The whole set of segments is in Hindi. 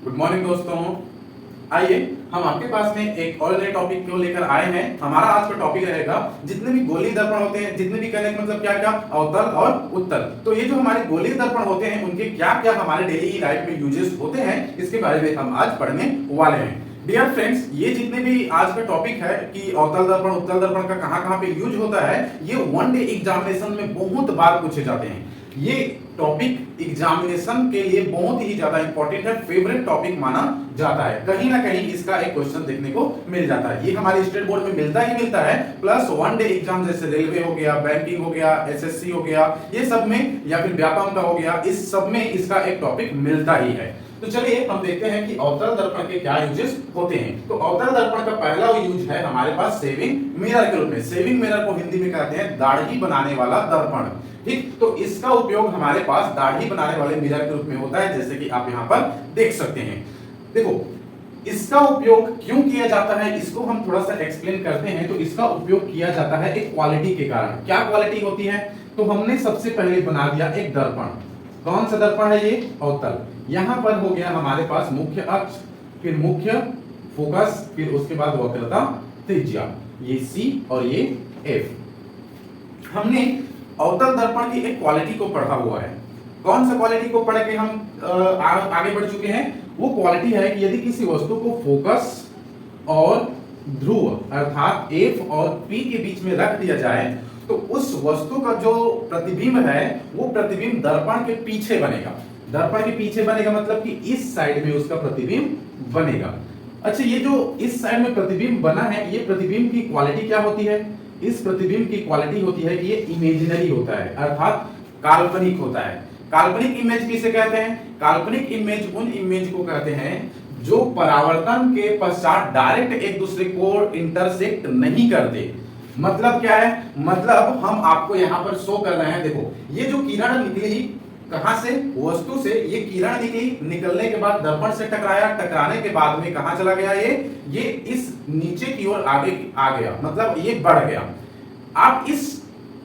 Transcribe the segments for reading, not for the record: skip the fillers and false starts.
गुड मॉर्निंग दोस्तों। आइए हम आपके पास में एक और नए टॉपिक को लेकर आए हैं। हमारा आज का टॉपिक रहेगा जितने भी गोलीय दर्पण होते हैं, जितने भी कहने का मतलब क्या क्या अवतल और उत्तल। तो ये जो हमारे गोलीय दर्पण होते हैं उनके क्या क्या हमारे डेली लाइफ में यूजेस होते हैं, इसके बारे में हम आज पढ़ने वाले हैं। डियर फ्रेंड्स, ये जितने भी आज का टॉपिक है कि अवतल दर्पण उत्तल दर्पण का कहां-कहां पे यूज होता है, ये वन डे एग्जामिनेशन में बहुत बार पूछे जाते हैं। ये टॉपिक एग्जामिनेशन के लिए बहुत ही ज्यादा इंपॉर्टेंट है, फेवरेट टॉपिक माना जाता है। कहीं ना कहीं इसका एक क्वेश्चन देखने को मिल जाता है। ये हमारे स्टेट बोर्ड में मिलता ही मिलता है, प्लस वन डे एग्जाम जैसे रेलवे हो गया, बैंकिंग हो गया, एसएससी हो गया, ये सब में, या फिर व्यापम का हो गया, इस सब में इसका एक टॉपिक मिलता ही है। तो चलिए हम देखते हैं कि अवतल दर्पण के क्या यूजेस होते हैं। तो अवतल दर्पण का पहला यूज है हमारे पास सेविंग मिरर के रूप में। सेविंग मिरर को हिंदी में कहते हैं दाढ़ी बनाने वाला दर्पण। ठीक, तो इसका उपयोग हमारे पास दाढ़ी बनाने वाले मिरर के रूप में होता है, जैसे कि आप यहाँ पर देख सकते हैं। देखो, इसका उपयोग क्यों किया जाता है, इसको हम थोड़ा सा एक्सप्लेन करते हैं। तो इसका उपयोग किया जाता है एक क्वालिटी के कारण। क्या क्वालिटी होती है? तो हमने सबसे पहले बना दिया एक दर्पण। कौन सा दर्पण है ये? अवतल। यहां पर हो गया हमारे पास मुख्य अक्ष, फिर मुख्य फोकस, फिर उसके बाद वक्रता त्रिज्या, ये C और ये F। हमने अवतल दर्पण की एक क्वालिटी को पढ़ा हुआ है। कौन सा क्वालिटी को पढ़ के हम आगे बढ़ चुके हैं? वो क्वालिटी है कि यदि किसी वस्तु को फोकस और ध्रुव अर्थात F और P के बीच में रख दिया जाए तो उस वस्तु का जो प्रतिबिंब है वो प्रतिबिंब दर्पण के पीछे बनेगा। दर्पण के पीछे बनेगा मतलब कि इस साइड में उसका प्रतिबिंब बनेगा। अच्छा, ये जो इस साइड में प्रतिबिंब बना है, ये प्रतिबिंब की क्वालिटी क्या होती है? इस प्रतिबिंब की क्वालिटी होती है कि ये इमेजिनरी होता है, अर्थात काल्पनिक होता है। काल्पनिक इमेज किसे कहते हैं? काल्पनिक इमेज उन इमेज को कहते हैं जो परावर्तन के पश्चात डायरेक्ट एक दूसरे को इंटरसेक्ट नहीं करते। मतलब क्या है? मतलब हम आपको यहाँ पर शो कर रहे हैं। देखो, ये जो किरण निकली कहां से? वस्तु से। ये किरण निकली, निकलने के बाद दर्पण से टकराया, टकराने के बाद में कहां चला गया? ये इस नीचे की ओर आगे आ गया, मतलब ये बढ़ गया। आप इस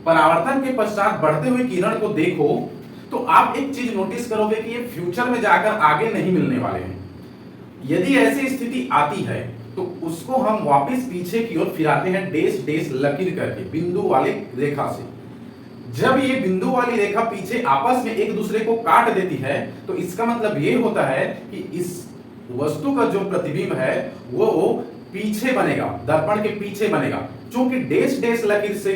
परावर्तन के पश्चात बढ़ते हुए किरण को देखो तो आप एक चीज नोटिस करोगे कि ये फ्यूचर में जाकर आगे नहीं मिलने वाले हैं। यदि ऐसी स्थिति आती है तो उसको हम वापस पीछे की ओर फिराते हैं डेश डेश लकीर करके, बिंदु वाले रेखा से। जब ये बिंदु वाली रेखा पीछे आपस में एक दूसरे को काट देती है तो इसका मतलब ये होता है कि इस वस्तु का जो प्रतिबिंब है वो पीछे बनेगा, दर्पण के पीछे बनेगा। क्योंकि डेश डेश लकीर से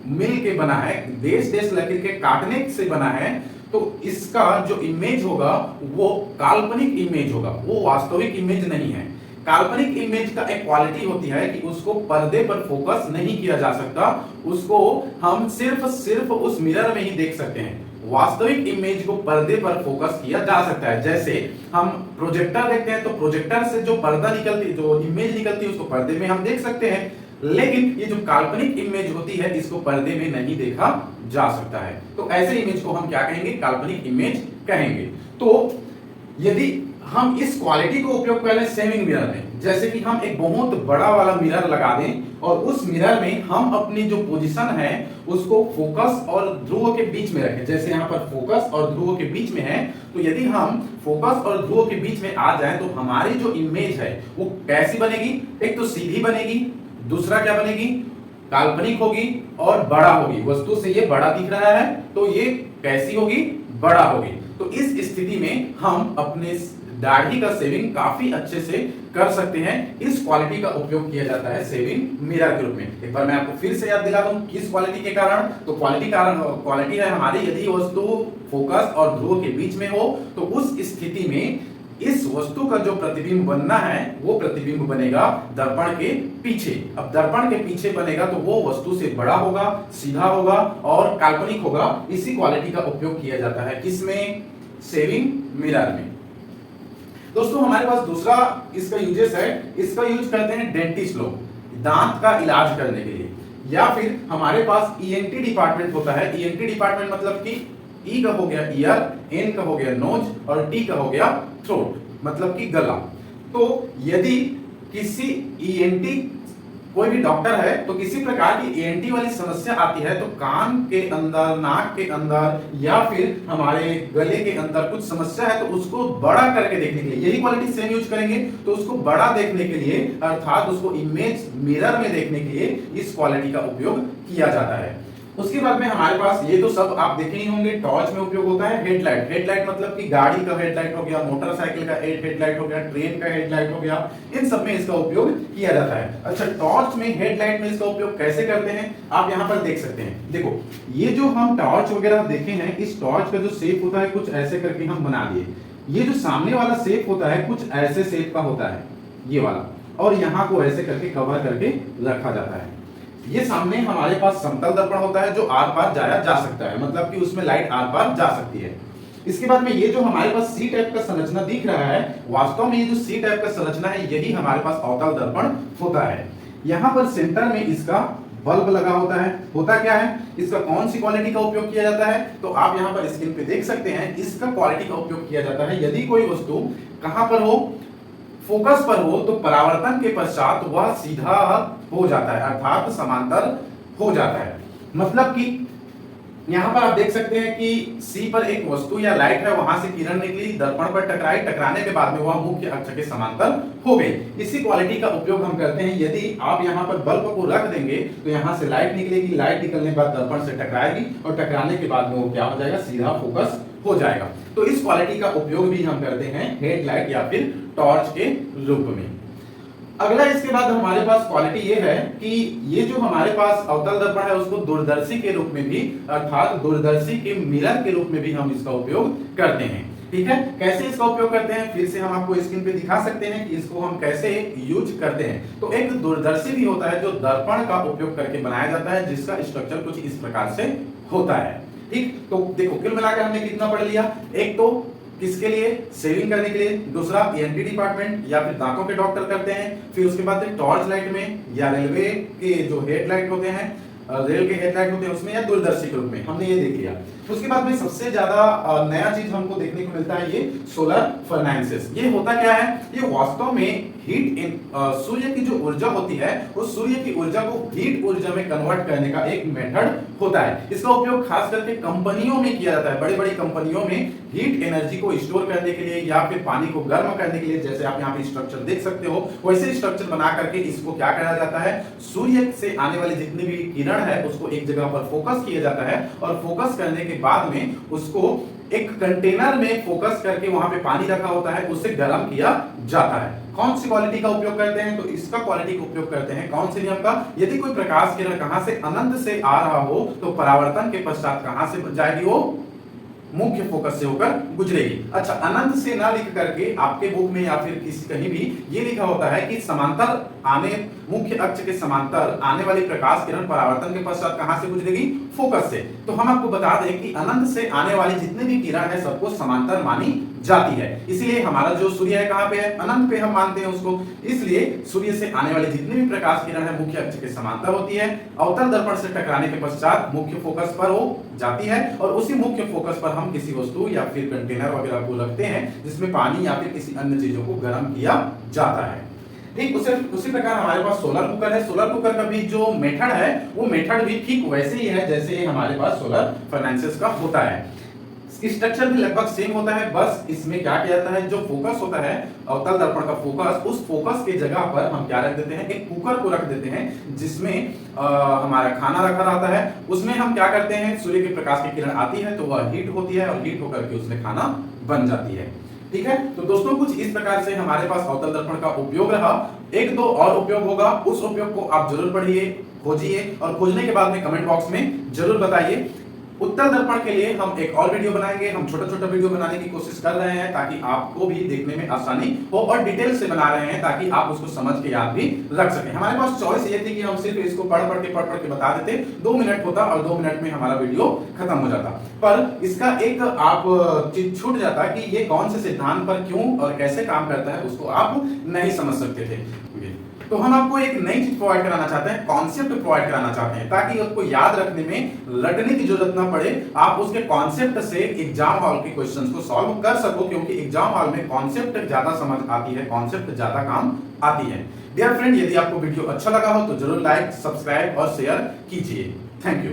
मिल के बना है, डेश डेश लकीर के काटने से बना है, तो इसका जो इमेज होगा वो काल्पनिक इमेज होगा, वो वास्तविक इमेज नहीं है। काल्पनिक इमेज का एक क्वालिटी होती है कि उसको पर्दे पर फोकस नहीं किया जा सकता, उसको हम सिर्फ उस मिरर में ही देख सकते हैं। वास्तविक इमेज को पर्दे पर फोकस किया जा सकता है। जैसे हम प्रोजेक्टर देखते हैं तो प्रोजेक्टर से जो पर्दा निकलती, जो इमेज निकलती है उसको पर्दे में हम देख सकते हैं, लेकिन ये जो काल्पनिक इमेज होती है इसको पर्दे में नहीं देखा जा सकता है। तो ऐसे इमेज को हम क्या कहेंगे? काल्पनिक इमेज कहेंगे। तो यदि हम इस क्वालिटी को उपयोग करें सेविंग मिरर में, जैसे कि हम एक बहुत बड़ा वाला मिरर लगा दें और उस मिरर में हम अपनी जो पोजीशन है उसको फोकस और ध्रुव के बीच में रखें। जैसे यहाँ पर फोकस और ध्रुव के बीच में है, तो यदि हम फोकस और ध्रुव के बीच में आ जाएं तो हमारी जो इमेज है वो कैसी बनेगी? एक तो सीधी बनेगी, दूसरा क्या बनेगी? काल्पनिक होगी और बड़ा होगी। वस्तु से ये बड़ा दिख रहा है तो ये कैसी होगी? बड़ा होगी। तो इस स्थिति में हम अपने दाढ़ी का सेविंग काफी अच्छे से कर सकते हैं। इस क्वालिटी का उपयोग किया जाता है सेविंग मिरर के रूप में। एक बार मैं आपको फिर से याद दिला दूं किस क्वालिटी के कारण? तो क्वालिटी है हमारी, यदि वस्तु फोकस और ध्रुव के बीच में हो तो उस स्थिति में इस वस्तु का जो प्रतिबिंब बनना है वो प्रतिबिंब बनेगा दर्पण के पीछे। अब दर्पण के पीछे बनेगा तो वो वस्तु से बड़ा होगा, सीधा होगा और काल्पनिक होगा। इसी क्वालिटी का उपयोग किया जाता है किसमें? सेविंग मिरर में। दोस्तों, हमारे पास दूसरा इसका यूजेस है, इसका यूज करते हैं डेंटिस्ट लोग दांत का इलाज करने के लिए, या फिर हमारे पास ईएनटी डिपार्टमेंट होता है। ईएनटी डिपार्टमेंट मतलब कि ई का हो गया ईयर, एन का हो गया नोज और टी का हो गया थ्रोट, मतलब कि गला। तो यदि किसी ईएनटी कोई भी डॉक्टर है तो किसी प्रकार की एएनटी वाली समस्या आती है तो कान के अंदर, नाक के अंदर या फिर हमारे गले के अंदर कुछ समस्या है तो उसको बड़ा करके देखने के लिए यही क्वालिटी सेम यूज करेंगे। तो उसको बड़ा देखने के लिए अर्थात उसको इमेज मिरर में देखने के लिए इस क्वालिटी का उपयोग किया जाता है। उसके बाद में हमारे पास ये तो सब आप देखे ही होंगे, टॉर्च में उपयोग होता है हेडलाइट। हेडलाइट मतलब कि गाड़ी का हेडलाइट हो गया, मोटरसाइकिल का हेडलाइट हो गया, ट्रेन का हेडलाइट हो गया, इन सब में इसका उपयोग किया जाता है। अच्छा, टॉर्च में, हेडलाइट में इसका उपयोग कैसे करते हैं आप यहाँ पर देख सकते हैं। देखो, ये जो हम टॉर्च वगैरह देखे हैं, इस टॉर्च का जो शेप होता है कुछ ऐसे करके हम बना दिए। ये जो सामने वाला शेप होता है कुछ ऐसे शेप का होता है, ये वाला, और यहाँ को ऐसे करके कवर करके रखा जाता है। ये सामने हमारे पास समतल दर्पण होता है जो आर पार जाया जा सकता है, मतलब कि उसमें लाइट आर पार जा सकती है। इसके बाद में ये जो हमारे पास सी टाइप का संरचना दिख रहा है, वास्तव में ये जो सी टाइप का संरचना है यही हमारे पास अवतल दर्पण होता है। यहाँ पर सेंटर में इसका बल्ब लगा होता है। होता क्या है, इसका कौन सी क्वालिटी का उपयोग किया जाता है तो आप यहाँ पर स्क्रीन पे देख सकते हैं। इसका क्वालिटी का उपयोग किया जाता है यदि कोई वस्तु कहां पर हो, फोकस पर हो तो परावर्तन के पश्चात वह सीधा हो जाता है, अर्थात समांतर हो जाता है। मतलब कि यहां पर आप देख सकते हैं कि सी पर एक वस्तु या लाइट है, वहां से किरण निकली, दर्पण पर टकराई, टकराने के बाद में वह मुख्य अक्ष के समांतर हो गई। इसी क्वालिटी का उपयोग हम करते हैं। यदि आप यहां पर बल्ब को रख देंगे तो यहां से लाइट निकलेगी, लाइट निकलने के बाद दर्पण से टकराएगी और टकराने के बाद में वो क्या हो जाएगा, सीधा फोकस हो जाएगा। तो इस क्वालिटी का उपयोग भी हम करते हैं हेडलाइट या फिर टॉर्च के रूप में। अगला इसके बाद हमारे पास क्वालिटी ये है कि ये जो हमारे पास अवतल दर्पण है उसको दूरदर्शी के रूप में भी, अर्थात दूरदर्शी के मिरर के रूप में भी हम इसका उपयोग करते हैं। ठीक है, कैसे इसका उपयोग करते हैं फिर से हम आपको स्क्रीन पे दिखा सकते हैं कि इसको हम कैसे यूज करते हैं। तो एक दूरदर्शी भी होता है जो दर्पण का उपयोग करके बनाया जाता है, जिसका स्ट्रक्चर कुछ इस प्रकार से होता है। ठीक, तो देखो कुल मिलाकर हमने कितना पढ़ लिया। एक तो किसके लिए, सेविंग करने के लिए, दूसरा ईएनटी डिपार्टमेंट या फिर दांतों के डॉक्टर करते हैं, फिर उसके बाद टॉर्च लाइट में या रेलवे के जो हेडलाइट होते हैं, रेल के हेडलाइट होते हैं उसमें, या दूरदर्शी के रूप में, हमने ये देख लिया। उसके बाद में सबसे ज्यादा नया चीज हमको देखने को मिलता है ये सोलर फर्नाइसेस। ये होता क्या है, ये वास्तव में हीट इन सूर्य की जो ऊर्जा होती है उस सूर्य की ऊर्जा को हीट ऊर्जा में कन्वर्ट करने का एक मेथड होता है। इसका उपयोग खास करके कंपनियों में किया जाता है। बड़ी बड़ी कंपनियों में हीट एनर्जी को स्टोर करने के लिए या फिर पानी को गर्म करने के लिए, जैसे आप यहाँ पे स्ट्रक्चर देख सकते हो, वैसे स्ट्रक्चर बना करके इसको क्या करा जाता है, सूर्य से आने वाली जितनी भी किरण है उसको एक जगह पर फोकस किया जाता है और फोकस करने के बाद में उसको एक कंटेनर में फोकस करके वहां पे पानी रखा होता है, उससे गर्म किया जाता है। कौन सी क्वालिटी का उपयोग करते हैं, तो इसका क्वालिटी का उपयोग करते हैं कौन से नियम का, यदि कोई प्रकाश किरण कहां से अनंत से आ रहा हो तो परावर्तन के पश्चात कहां से जाएगी, वो मुख्य फोकस से होकर गुजरेगी। अच्छा, अनंत से ना लिख करके आपके बुक में या फिर किसी कहीं भी ये लिखा होता है कि समांतर आने, मुख्य अक्ष के समांतर आने वाली प्रकाश किरण परावर्तन के पश्चात कहां से गुजरेगी, फोकस से। तो हम आपको बता दें कि अनंत से आने वाली जितने भी किरण है सबको समांतर मानी जाती है। इसलिए हमारा जो सूर्य है कहां पे है, अनंत पे हम मानते हैं उसको। इसलिए सूर्य से आने वाली जितनी भी प्रकाश किरण है मुख्य अक्ष के समांतर होती है, अवतल दर्पण से टकराने के पश्चात मुख्य फोकस पर हो जाती है और उसी मुख्य फोकस पर हम किसी वस्तु या फिर कंटेनर वगैरह को रखते हैं जिसमें पानी या फिर किसी अन्य चीजों को गर्म किया जाता है। ठीक उसी प्रकार हमारे पास सोलर कुकर है। सोलर कुकर का भी जो मेथड है वो मेथड भी ठीक वैसे ही है जैसे हमारे पास सोलर फर्नाइसेस का होता है। स्ट्रक्चर भी लगभग सेम होता है, बस इसमें क्या किया जाता है, जो फोकस होता है अवतल दर्पण का फोकस, उस फोकस के जगह पर हम क्या रख देते हैं, एक कुकर को रख देते हैं जिसमें हमारा खाना रखा रहता है। उसमें हम क्या करते हैं, सूर्य के प्रकाश की किरण आती है तो वह हीट होती है और हीट होकर के उसमें खाना बन जाती है। ठीक है, तो दोस्तों कुछ इस प्रकार से हमारे पास अवतल दर्पण का उपयोग रहा। एक दो और उपयोग होगा, उस उपयोग को आप जरूर पढ़िए, खोजिए और खोजने के बाद में कमेंट बॉक्स में जरूर बताइए। उत्तल दर्पण के लिए हम एक और वीडियो बनाएंगे। हम छोटा छोटा वीडियो बनाने की कोशिश कर रहे हैं ताकि आपको भी देखने में आसानी हो और डिटेल से बना रहे हैं ताकि आप उसको समझ के याद भी रख सकें। हमारे पास चॉइस ये थी कि हम सिर्फ इसको पढ़ पढ़ के बता देते, 2 मिनट होता और 2 मिनट में हमारा वीडियो खत्म हो जाता, पर इसका एक आप चीज छूट जाता कि ये कौन से सिद्धांत पर क्यों और कैसे काम करता है, उसको आप नहीं समझ सकते थे। तो हम आपको एक नई चीज प्रोवाइड कराना चाहते हैं, कॉन्सेप्ट प्रोवाइड कराना चाहते हैं, ताकि उसको याद रखने में लड़ने की जरूरत ना पड़े। आप उसके कॉन्सेप्ट से एग्जाम हॉल के क्वेश्चंस को सॉल्व कर सको, क्योंकि एग्जाम हॉल में कॉन्सेप्ट ज्यादा समझ आती है, कॉन्सेप्ट ज्यादा काम आती है। डियर फ्रेंड, यदि आपको वीडियो अच्छा लगा हो तो जरूर लाइक, सब्सक्राइब और शेयर कीजिए। Thank you.